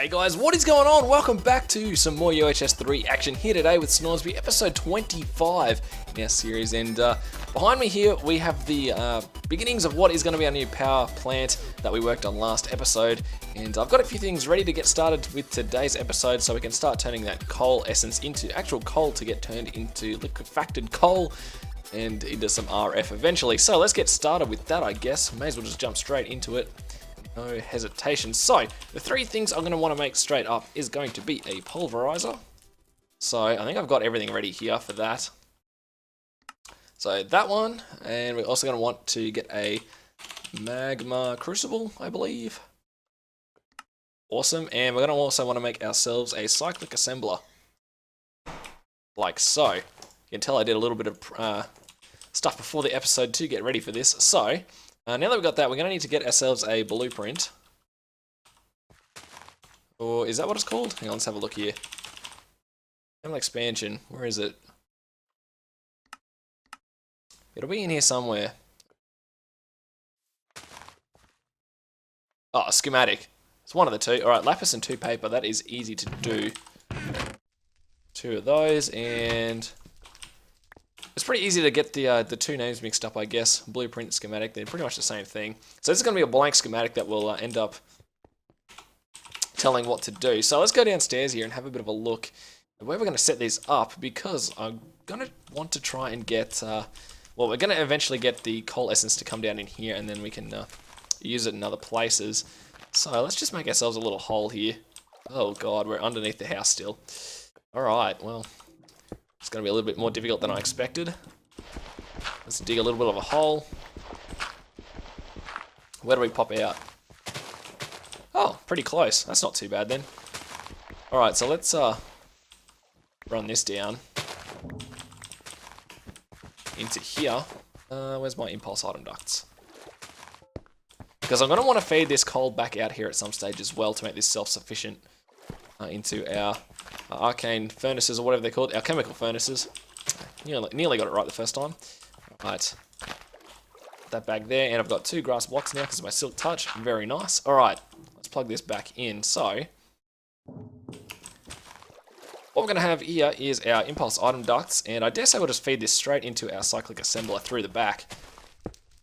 Hey guys, what is going on? Welcome back to some more UHS3 action here today with Snoresby, episode 25 in our series. And behind me here we have the beginnings of what is going to be our new power plant that we worked on last episode. And I've got a few things ready to get started with today's episode so we can start turning that coal essence into actual coal to get turned into liquefacted coal and into some RF eventually. So let's get started with that, I guess. May as well just jump straight into it. No hesitation. So, the three things I'm going to want to make straight up is going to be a pulverizer. So, I think I've got everything ready here for that. So, that one. And we're also going to want to get a magma crucible, I believe. Awesome. And we're going to also want to make ourselves a cyclic assembler. Like so. You can tell I did a little bit of stuff before the episode to get ready for this. So, now that we've got that, we're going to need to get ourselves a blueprint. Or is that what it's called? Hang on, let's have a look here. Thermal expansion, where is it? It'll be in here somewhere. Oh, a schematic. It's one of the two. Alright, lapis and 2 paper, that is easy to do. 2 of those, and it's pretty easy to get the two names mixed up, I guess. Blueprint, schematic, they're pretty much the same thing. So this is going to be a blank schematic that will end up telling what to do. So let's go downstairs here and have a bit of a look at where we're going to set these up, because I'm going to want to try and get, well, we're going to eventually get the coal essence to come down in here, and then we can use it in other places. So let's just make ourselves a little hole here. Oh god, we're underneath the house still. Alright, well, it's going to be a little bit more difficult than I expected. Let's dig a little bit of a hole. Where do we pop out? Oh, pretty close. That's not too bad then. Alright, so let's run this down into here. Where's my impulse item ducts? Because I'm going to want to feed this coal back out here at some stage as well to make this self-sufficient into our arcane furnaces, or whatever they're called, our chemical furnaces. Nearly got it right the first time. Right, put that back there, and I've got 2 grass blocks now because of my silk touch. Very nice. Alright, let's plug this back in. So, what we're going to have here is our impulse item ducts, and I dare say we'll just feed this straight into our cyclic assembler through the back.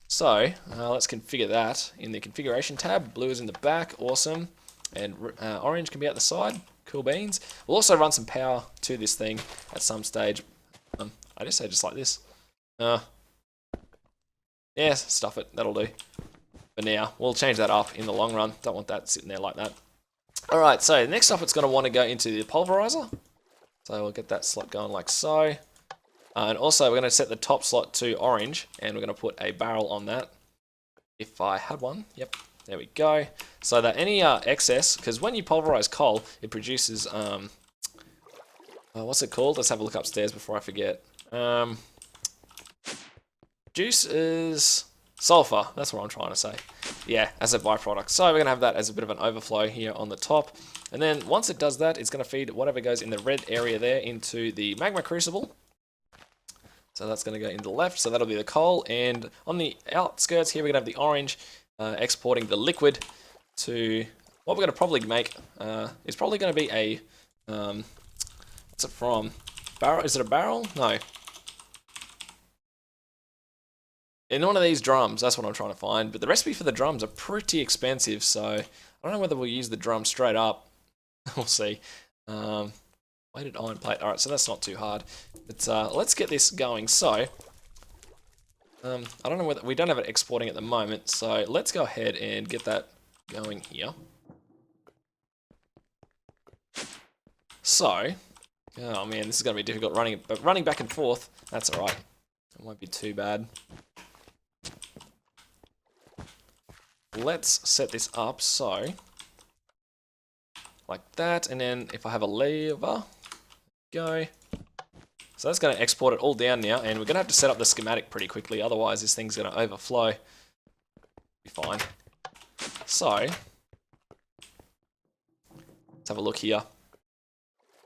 So, let's configure that in the configuration tab. Blue is in the back, awesome, and orange can be out the side. Cool beans. We'll also run some power to this thing at some stage. I just say just like this. Yeah, stuff it. That'll do. For now, we'll change that up in the long run. Don't want that sitting there like that. Alright, so next up it's going to want to go into the pulverizer. So we'll get that slot going like so. And also we're going to set the top slot to orange, and we're going to put a barrel on that. If I had one. Yep. There we go. So that any excess, because when you pulverize coal, it produces, what's it called? Let's have a look upstairs before I forget. Produces sulfur. That's what I'm trying to say. Yeah, as a byproduct. So we're going to have that as a bit of an overflow here on the top. And then once it does that, it's going to feed whatever goes in the red area there into the magma crucible. So that's going to go in the left. So that'll be the coal. And on the outskirts here, we're going to have the orange. Exporting the liquid to what we're going to probably make is probably going to be a what's it from? Barrel? Is it a barrel? No. In one of these drums, that's what I'm trying to find. But the recipe for the drums are pretty expensive, so I don't know whether we'll use the drum straight up. We'll see. Weighted iron plate. All right, so that's not too hard. But let's get this going. So. I don't know whether we don't have it exporting at the moment, so let's go ahead and get that going here. So, oh man, this is going to be difficult running, but running back and forth, that's alright. It won't be too bad. Let's set this up so, like that, and then if I have a lever, go. So that's going to export it all down now, and we're going to have to set up the schematic pretty quickly, otherwise this thing's going to overflow. Be fine. So, let's have a look here.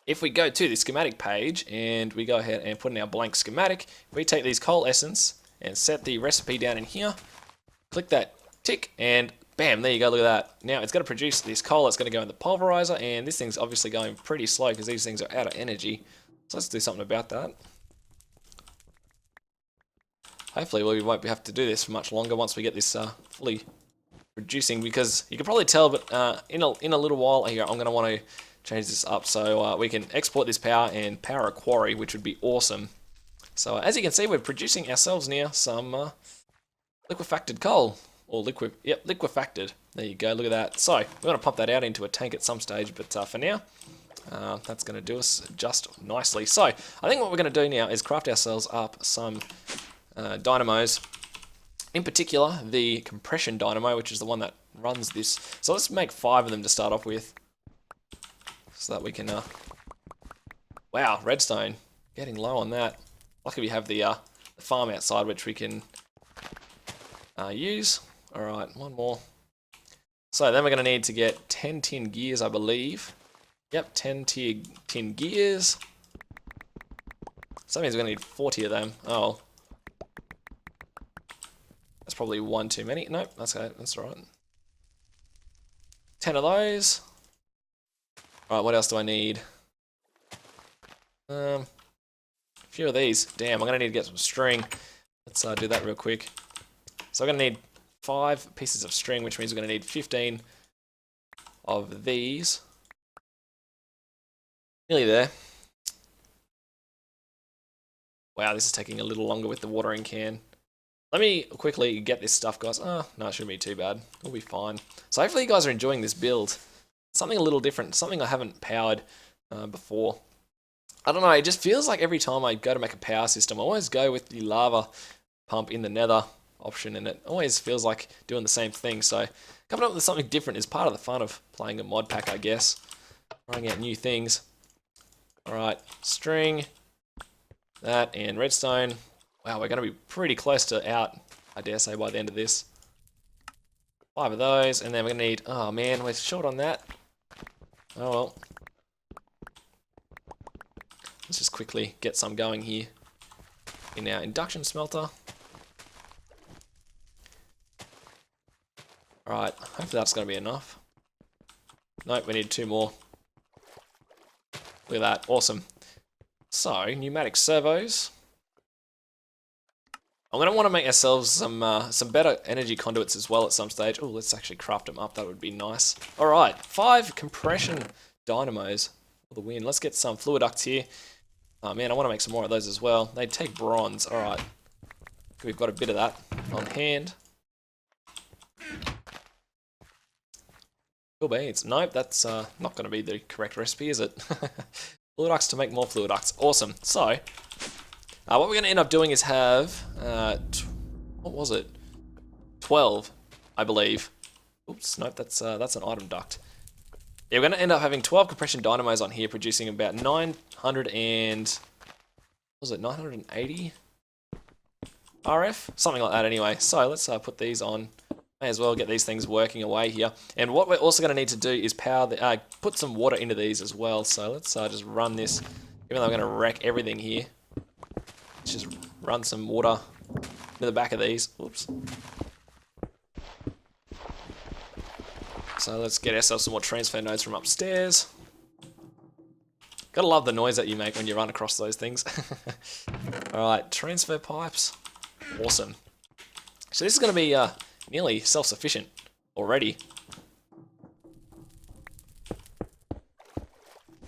If we go to the schematic page, and we go ahead and put in our blank schematic, we take these coal essence and set the recipe down in here, click that tick, and Bam, there you go, look at that. Now it's going to produce this coal, it's going to go in the pulverizer, and this thing's obviously going pretty slow because these things are out of energy. So let's do something about that. Hopefully we won't have to do this for much longer once we get this fully producing, because you can probably tell, but in a little while here I'm going to want to change this up so we can export this power and power a quarry, which would be awesome. So as you can see, we're producing ourselves now some liquefacted coal. Or liquefacted. There you go, look at that. So, we're going to pump that out into a tank at some stage, but for now, that's going to do us just nicely. So, I think what we're going to do now is craft ourselves up some dynamos. In particular, the compression dynamo, which is the one that runs this. So, let's make 5 of them to start off with. So that we can... wow, redstone. Getting low on that. Luckily we have the farm outside, which we can use. Alright, one more. So then we're going to need to get 10 tin gears, I believe. Yep, 10 tin gears. So that means we're going to need 40 of them. Oh. That's probably one too many. Nope, that's okay. That's alright. 10 of those. Alright, what else do I need? A few of these. Damn, I'm going to need to get some string. Let's do that real quick. So we're going to need 5 pieces of string, which means we're going to need 15 of these. Nearly there. Wow, this is taking a little longer with the watering can. Let me quickly get this stuff, guys. Oh, no, it shouldn't be too bad. We'll be fine. So hopefully you guys are enjoying this build. Something a little different, something I haven't powered before. I don't know, it just feels like every time I go to make a power system, I always go with the lava pump in the nether option, and it always feels like doing the same thing. So coming up with something different is part of the fun of playing a mod pack, I guess. Trying out new things. Alright, string, that, and redstone. Wow, we're going to be pretty close to out, I dare say, by the end of this. 5 of those, and then we're going to need... oh man, we're short on that. Oh well. Let's just quickly get some going here in our induction smelter. Alright, hopefully that's going to be enough. Nope, we need 2 more. Look at that, awesome. So, pneumatic servos. I'm going to want to make ourselves some better energy conduits as well at some stage. Oh, let's actually craft them up, that would be nice. Alright, 5 compression dynamos for the win. Let's get some fluid ducts here. Oh man, I want to make some more of those as well. They take bronze, alright. We've got a bit of that on hand. Cool beans. Nope, that's not going to be the correct recipe, is it? Fluid ducts to make more fluid ducts. Awesome. So, what we're going to end up doing is have, what was it? 12, I believe. Oops, nope, that's an item duct. Yeah, we're going to end up having 12 compression dynamos on here, producing about 900 and... what was it, 980 RF? Something like that anyway. So, let's put these on. May as well get these things working away here. And what we're also going to need to do is power the, put some water into these as well. So let's just run this, even though I'm going to wreck everything here. Let's just run some water into the back of these. Oops. So let's get ourselves some more transfer nodes from upstairs. Gotta love the noise that you make when you run across those things. Alright, transfer pipes. Awesome. So this is going to be... nearly self-sufficient already.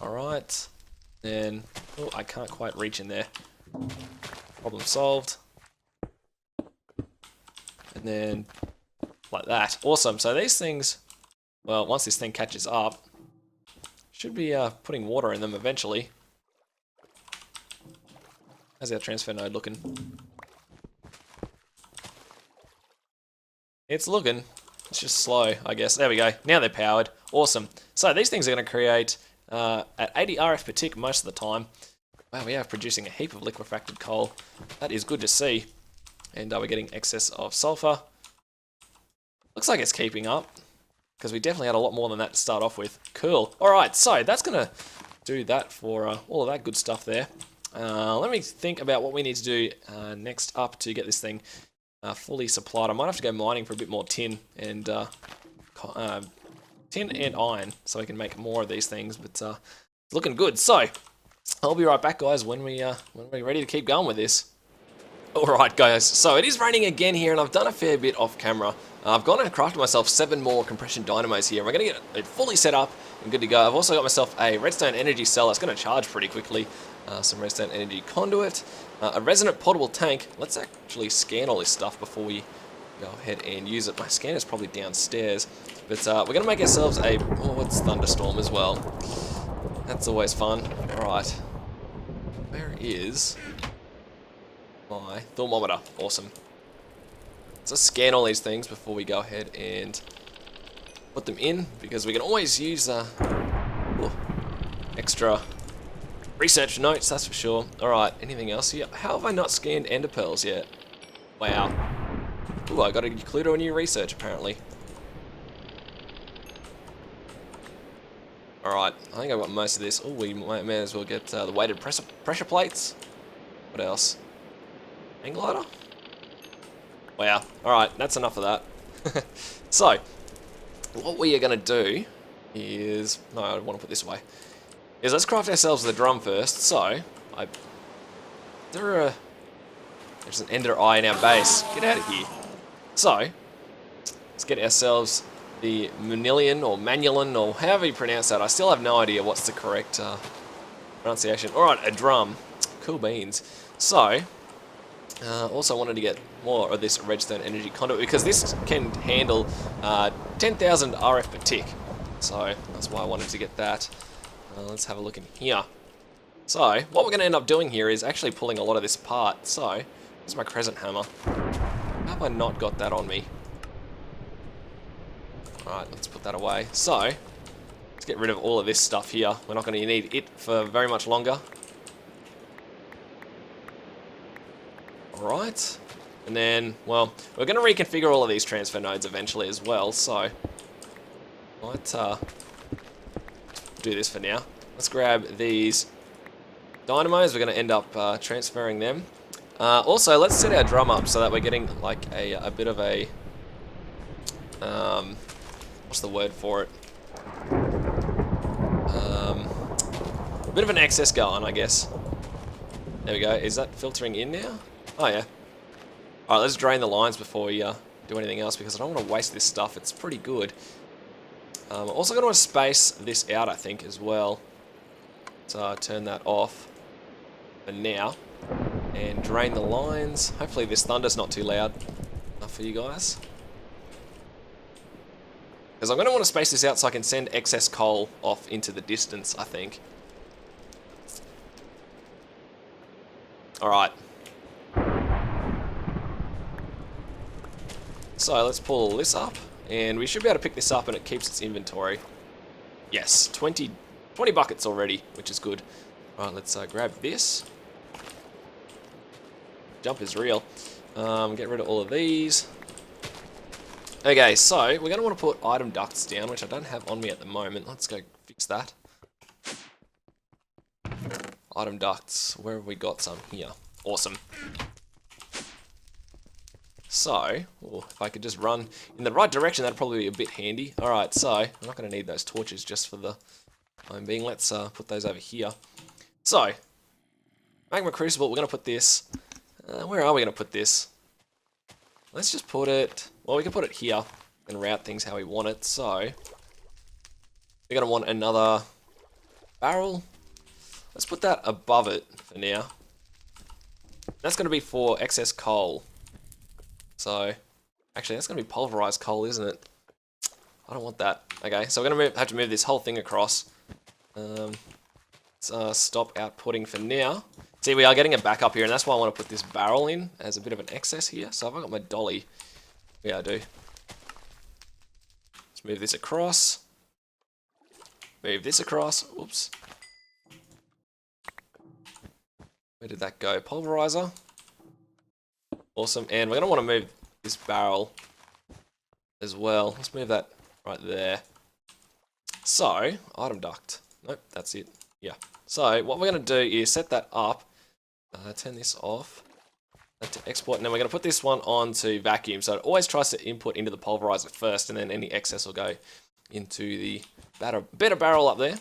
Alright. Then, oh, I can't quite reach in there. Problem solved. And then, like that. Awesome. So these things, well, once this thing catches up, should be putting water in them eventually. How's our transfer node looking? It's looking. It's just slow, I guess. There we go. Now they're powered. Awesome. So these things are going to create at 80 RF per tick most of the time. Wow, we are producing a heap of liquefacted coal. That is good to see. And we're getting excess of sulfur. Looks like it's keeping up, because we definitely had a lot more than that to start off with. Cool. Alright, so that's going to do that for all of that good stuff there. Let me think about what we need to do next up to get this thing fully supplied. I might have to go mining for a bit more tin and tin and iron, so we can make more of these things. But it's looking good. So I'll be right back, guys, when we're ready to keep going with this. Alright guys, so it is raining again here, and I've done a fair bit off camera. I've gone and crafted myself 7 more compression dynamos here. We're going to get it fully set up and good to go. I've also got myself a redstone energy cell that's going to charge pretty quickly. Some redstone energy conduit, a resonant portable tank. Let's actually scan all this stuff before we go ahead and use it. My scanner's probably downstairs, but we're going to make ourselves a it's thunderstorm as well. That's always fun. Alright, where is my thermometer? Awesome. Let's scan all these things before we go ahead and put them in, because we can always use extra research notes, that's for sure. Alright, anything else here? How have I not scanned ender pearls yet? Wow. Ooh, I got to clue to a new research apparently. Alright, I think I've got most of this. Oh, we may as well get the weighted pressure plates. What else? Hang glider? Wow. Alright, that's enough of that. So, what we are going to do is... No, I want to put this away. Is let's craft ourselves the drum first. So, there's an ender eye in our base. Get out of here. So, let's get ourselves the Manilian or Manulan or however you pronounce that. I still have no idea what's the correct pronunciation. Alright, a drum. Cool beans. So, also wanted to get more of this redstone energy conduit, because this can handle 10,000 RF per tick. So that's why I wanted to get that. Let's have a look in here. So what we're going to end up doing here is actually pulling a lot of this apart. So here's my crescent hammer. How have I not got that on me? Alright, let's put that away. So let's get rid of all of this stuff here. We're not going to need it for very much longer. Alright, and then, well, we're going to reconfigure all of these transfer nodes eventually as well, so let's do this for now. Let's grab these dynamos, we're going to end up transferring them. Also, let's set our drum up so that we're getting like a bit of a, what's the word for it? A bit of an excess going, I guess. There we go, is that filtering in now? Oh yeah. Alright, let's drain the lines before we do anything else, because I don't want to waste this stuff. It's pretty good. I'm also going to space this out, I think, as well. So turn that off for now. And drain the lines. Hopefully this thunder's not too loud enough for you guys. Because I'm going to want to space this out so I can send excess coal off into the distance, I think. Alright. So let's pull this up, and we should be able to pick this up and it keeps its inventory. Yes, 20 buckets already, which is good. Right, let's grab this. Jump is real. Get rid of all of these. Okay, so we're going to want to put item ducts down, which I don't have on me at the moment. Let's go fix that. Item ducts, where have we got some? Here. Awesome. So, if I could just run in the right direction, that'd probably be a bit handy. Alright, so, I'm not going to need those torches just for the time being. Let's put those over here. So, Magma Crucible, we're going to put this... where are we going to put this? Let's just put it... Well, we can put it here and route things how we want it. So, we're going to want another barrel. Let's put that above it for now. That's going to be for excess coal. So, actually, that's going to be pulverized coal, isn't it? I don't want that. Okay, so we're going to have to move this whole thing across. Let's stop outputting for now. See, we are getting a backup here, and that's why I want to put this barrel in as a bit of an excess here. So, have I got my dolly? Yeah, I do. Let's move this across. Move this across. Oops. Where did that go? Pulverizer. Awesome, and we're going to want to move this barrel as well. Let's move that right there. So, item duct. Nope, that's it. Yeah. So, what we're going to do is set that up. Turn this off. that to export, and then we're going to put this one on to vacuum. So it always tries to input into the pulverizer first, and then any excess will go into the better barrel up there.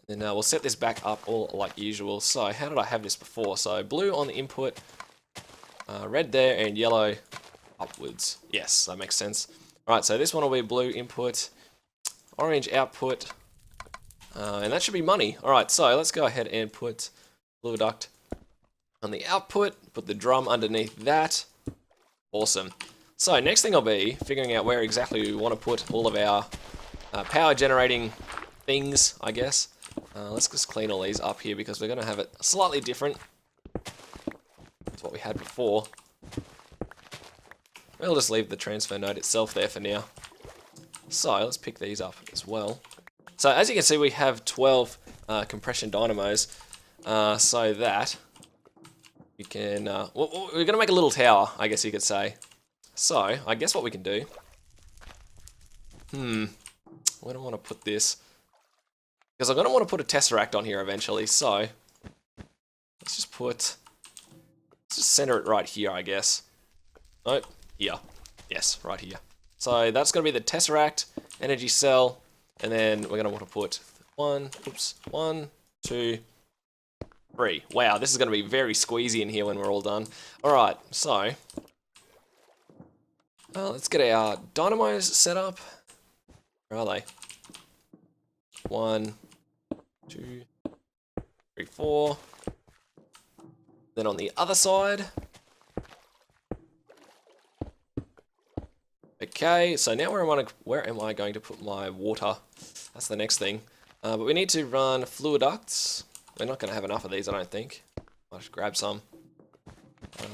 And then we'll set this back up all like usual. So how did I have this before? So blue on the input, red there, and yellow upwards. Yes, that makes sense. Alright, so this one will be blue input, orange output, and that should be money. Alright, so let's go ahead and put blue duct on the output, put the drum underneath that. Awesome. So next thing I'll be figuring out where exactly we want to put all of our power generating things, I guess. Let's just clean all these up here because we're going to have it slightly different to what we had before. We'll just leave the transfer node itself there for now. So let's pick these up as well. So as you can see, we have 12 compression dynamos, so that we can, we're going to make a little tower, I guess you could say. So I guess what we can do, where do I want to put this? Because I'm going to want to put a tesseract on here eventually, so let's just center it right here, I guess. Nope, here. Yes, right here. So that's going to be the tesseract, energy cell, and then we're going to want to put 1, 2, 3. Wow, this is going to be very squeezy in here when we're all done. Alright, so let's get our dynamos set up. Where are they? 1, 2, 3, 4. Then on the other side. Okay, so now where am I going to put my water? That's the next thing. But we need to run fluid ducts. We're not going to have enough of these, I don't think. I'll just grab some.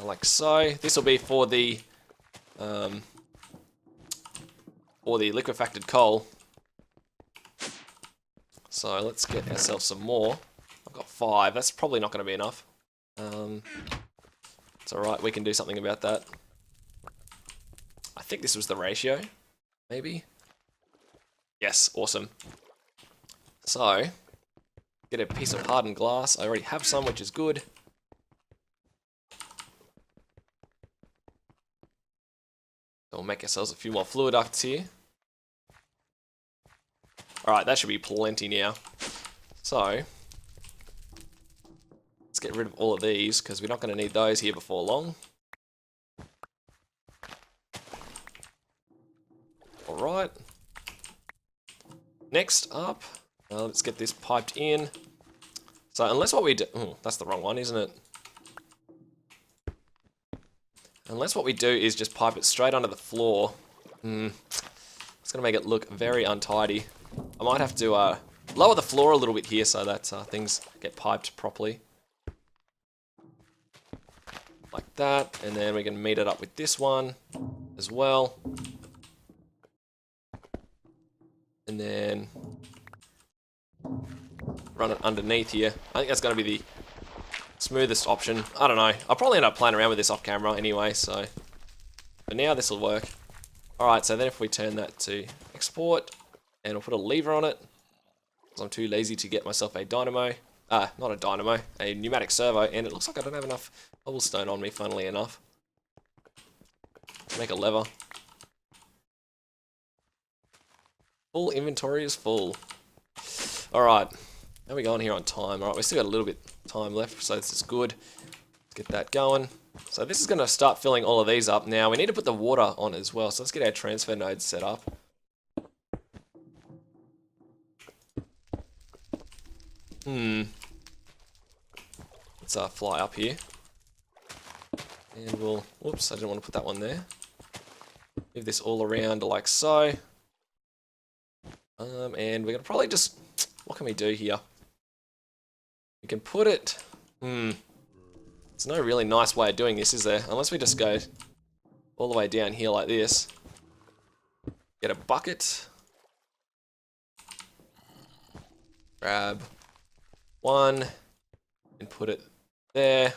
Like so. This will be for the liquefacted coal. So let's get ourselves some more. I've got 5. That's probably not going to be enough. It's alright, we can do something about that. I think this was the ratio, maybe? Yes, awesome. So, get a piece of hardened glass. I already have some, which is good. So we'll make ourselves a few more fluid ducts here. Alright, that should be plenty now. So, let's get rid of all of these, because we're not going to need those here before long. Alright. Next up, let's get this piped in. So unless what we do... Oh, that's the wrong one, isn't it? Unless what we do is just pipe it straight under the floor. It's going to make it look very untidy. I might have to lower the floor a little bit here so that things get piped properly. Like that. And then we can meet it up with this one as well. And then run it underneath here. I think that's going to be the smoothest option. I don't know. I'll probably end up playing around with this off camera anyway, so for now this will work. Alright, so then if we turn that to export, and we'll put a lever on it, because I'm too lazy to get myself a dynamo. Not a dynamo, a pneumatic servo, and it looks like I don't have enough cobblestone on me, funnily enough. Make a lever. Full inventory is full. Alright, how are we going here on time? Alright, we've still got a little bit of time left, so this is good. Let's get that going. So this is going to start filling all of these up. Now, we need to put the water on as well, so let's get our transfer nodes set up. Let's fly up here. And we'll... Whoops, I didn't want to put that one there. Move this all around like so. And we're going to probably just... What can we do here? We can put it... There's no really nice way of doing this, is there? Unless we just go all the way down here like this. Get a bucket. Grab one. And put it there.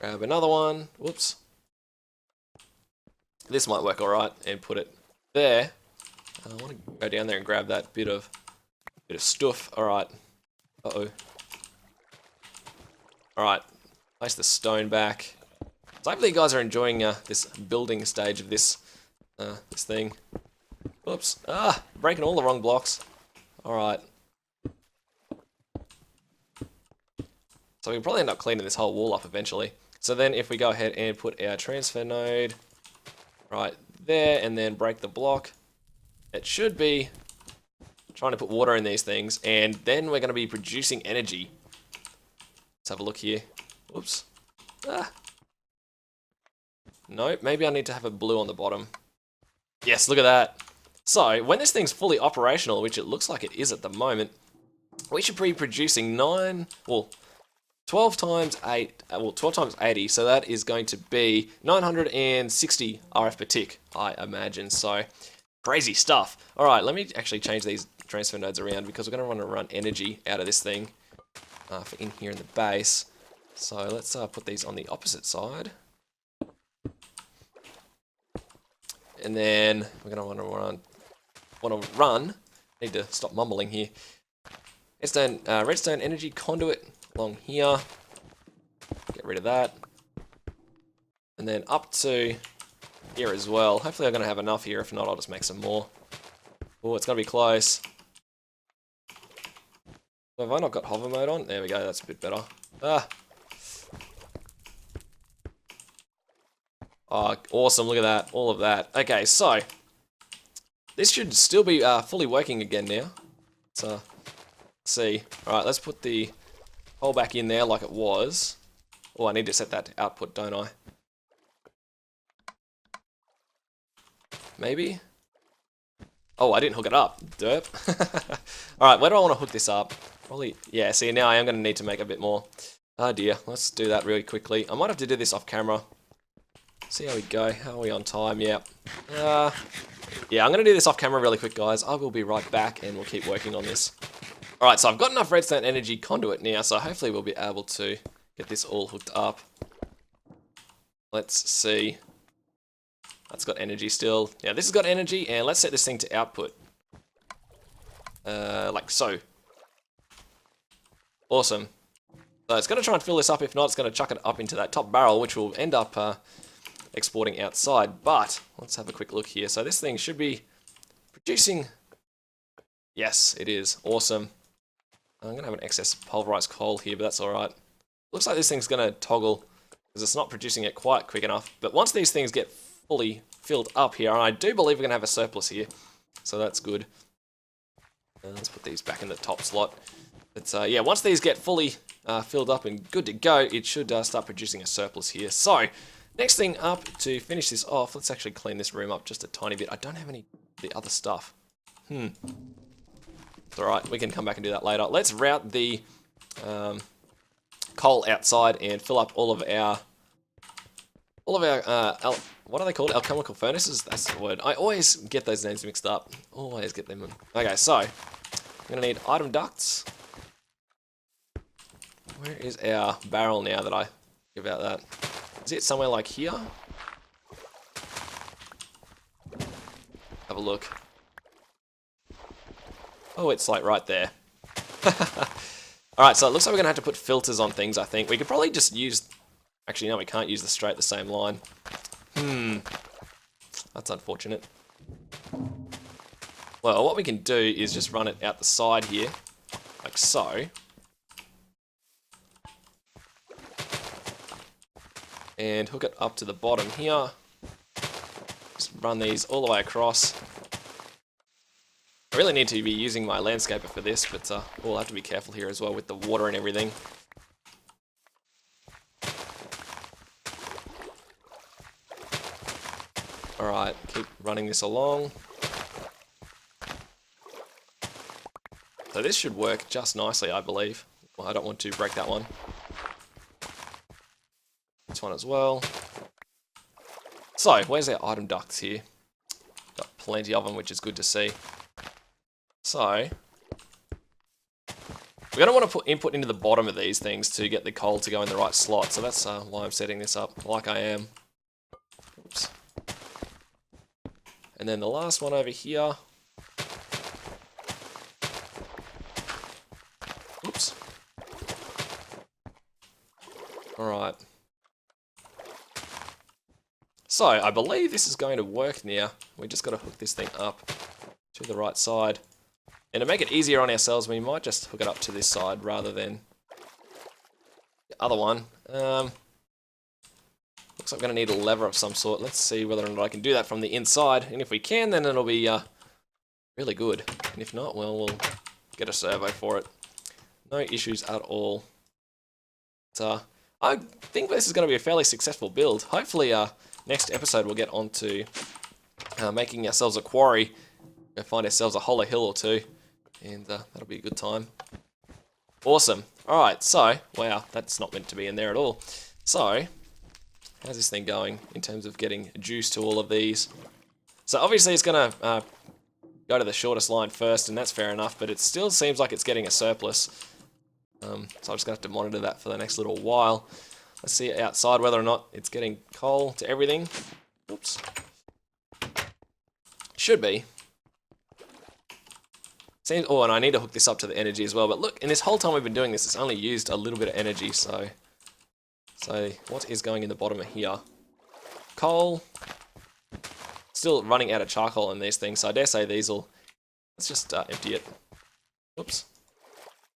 Grab another one. Whoops. This might work alright. And put it there. I want to go down there and grab that bit of stuff. Alright. Uh-oh. Alright. Place the stone back. So hopefully you guys are enjoying this building stage of this this thing. Oops. Breaking all the wrong blocks. Alright. So we'll probably end up cleaning this whole wall up eventually. So then if we go ahead and put our transfer node right there and then break the block, it should be trying to put water in these things, and then we're going to be producing energy. Let's have a look here. Whoops. No, maybe I need to have a blue on the bottom. Yes, look at that. So, when this thing's fully operational, which it looks like it is at the moment, we should be producing 12 times 8, 12 times 80, so that is going to be 960 RF per tick, I imagine. So, crazy stuff. Alright, let me actually change these transfer nodes around because we're going to want to run energy out of this thing for in here in the base. So, let's put these on the opposite side. And then we're going to want to run. Need to stop mumbling here. Redstone energy conduit along here. Get rid of that. And then up to here as well. Hopefully I'm going to have enough here. If not, I'll just make some more. Oh, it's going to be close. Have I not got hover mode on? There we go. That's a bit better. Oh, awesome. Look at that. All of that. Okay, so this should still be fully working again now. So, let's see. Alright, let's put the hole back in there like it was. Oh, I need to set that to output, don't I? Maybe? Oh, I didn't hook it up. Derp. Alright, where do I want to hook this up? Probably, yeah, see, now I am going to need to make a bit more. Oh dear, let's do that really quickly. I might have to do this off camera. See how we go. How are we on time? Yeah. Yeah, I'm going to do this off camera really quick, guys. I will be right back and we'll keep working on this. Alright, so I've got enough redstone energy conduit now, so hopefully we'll be able to get this all hooked up. Let's see. That's got energy still. Yeah, this has got energy, and let's set this thing to output. Like so. Awesome. So it's going to try and fill this up. If not, it's going to chuck it up into that top barrel, which will end up exporting outside. But let's have a quick look here. So this thing should be producing. Yes, it is. Awesome. I'm going to have an excess pulverized coal here, but that's alright. Looks like this thing's going to toggle because it's not producing it quite quick enough. But once these things get fully filled up here, and I do believe we're going to have a surplus here, so that's good. Let's put these back in the top slot. But yeah, once these get fully filled up and good to go, it should start producing a surplus here. So, next thing up to finish this off, let's actually clean this room up just a tiny bit. I don't have any of the other stuff. It's alright, we can come back and do that later. Let's route the coal outside and fill up all of our what are they called? Alchemical furnaces? That's the word. I always get those names mixed up. Always get them. Okay, so I'm gonna need item ducts. Where is our barrel now that I give out that? Is it somewhere like here? Have a look. Oh, it's like right there. Alright, so it looks like we're going to have to put filters on things, I think. We could probably just use... Actually, no, we can't use the same line. That's unfortunate. Well, what we can do is just run it out the side here. Like so. And hook it up to the bottom here. Just run these all the way across. I really need to be using my landscaper for this, but we'll have to be careful here as well with the water and everything. Alright, keep running this along. So this should work just nicely, I believe. Well, I don't want to break that one. This one as well. So, where's our item ducts here? Got plenty of them, which is good to see. So, we're going to want to put input into the bottom of these things to get the coal to go in the right slot. So that's why I'm setting this up like I am. Oops. And then the last one over here. Oops. Alright. So, I believe this is going to work now. We just got to hook this thing up to the right side. And to make it easier on ourselves, we might just hook it up to this side rather than the other one. Looks like we're going to need a lever of some sort. Let's see whether or not I can do that from the inside. And if we can, then it'll be really good. And if not, well, we'll get a servo for it. No issues at all. But, I think this is going to be a fairly successful build. Hopefully, next episode we'll get on to making ourselves a quarry. Go find ourselves a hollow hill or two. And that'll be a good time. Awesome. Alright, so, wow, that's not meant to be in there at all. So, how's this thing going in terms of getting juice to all of these? So obviously it's going to go to the shortest line first, and that's fair enough, but it still seems like it's getting a surplus. So I'm just going to have to monitor that for the next little while. Let's see outside whether or not it's getting coal to everything. Oops. Should be. Seems, oh, and I need to hook this up to the energy as well, but look, in this whole time we've been doing this, it's only used a little bit of energy, so what is going in the bottom of here? Coal. Still running out of charcoal in these things, so I dare say these will... Let's just empty it. Whoops.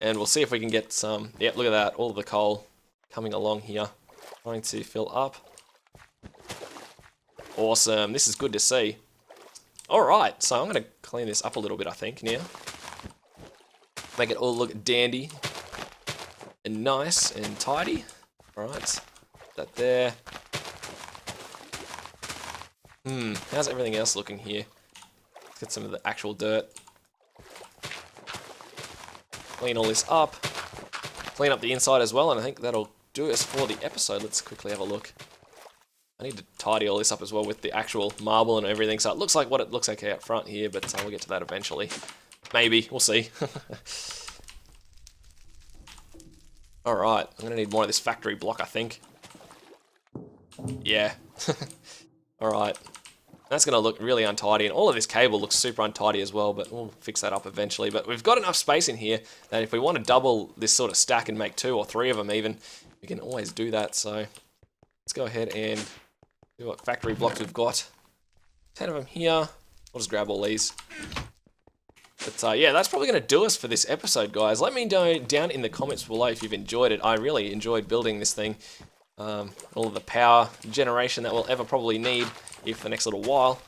And we'll see if we can get some... Yep, look at that, all of the coal coming along here. Trying to fill up. Awesome, this is good to see. Alright, so I'm going to clean this up a little bit, I think, now. Make it all look dandy. And nice and tidy. Alright, that there. How's everything else looking here? Let's get some of the actual dirt. Clean all this up. Clean up the inside as well, and I think that'll do us for the episode. Let's quickly have a look. I need to tidy all this up as well with the actual marble and everything, so it looks like what it looks like out front here, but we'll get to that eventually. Maybe, we'll see. Alright, I'm going to need more of this factory block, I think. Yeah. Alright. That's going to look really untidy, and all of this cable looks super untidy as well, but we'll fix that up eventually. But we've got enough space in here that if we want to double this sort of stack and make 2 or 3 of them even, we can always do that. So let's go ahead and see what factory blocks we've got. 10 of them here. We'll just grab all these. But yeah, that's probably going to do us for this episode, guys. Let me know down in the comments below if you've enjoyed it. I really enjoyed building this thing. All of the power generation that we'll ever probably need here for the next little while.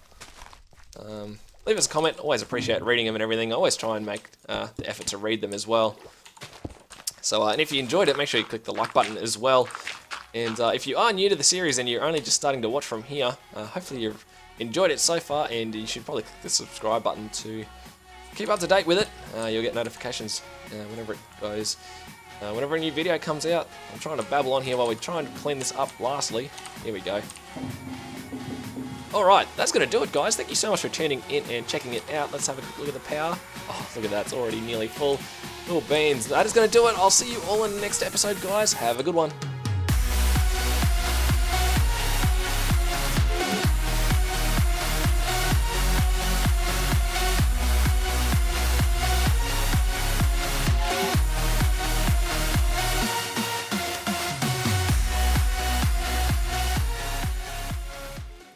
Leave us a comment. Always appreciate reading them and everything. I always try and make the effort to read them as well. So, and if you enjoyed it, make sure you click the like button as well. And if you are new to the series and you're only just starting to watch from here, hopefully you've enjoyed it so far, and you should probably click the subscribe button to keep up to date with it. You'll get notifications whenever it goes. Whenever a new video comes out. I'm trying to babble on here while we're trying to clean this up lastly. Here we go. Alright, that's going to do it, guys. Thank you so much for tuning in and checking it out. Let's have a look at the power. Oh, look at that. It's already nearly full. Little beans. That is going to do it. I'll see you all in the next episode, guys. Have a good one.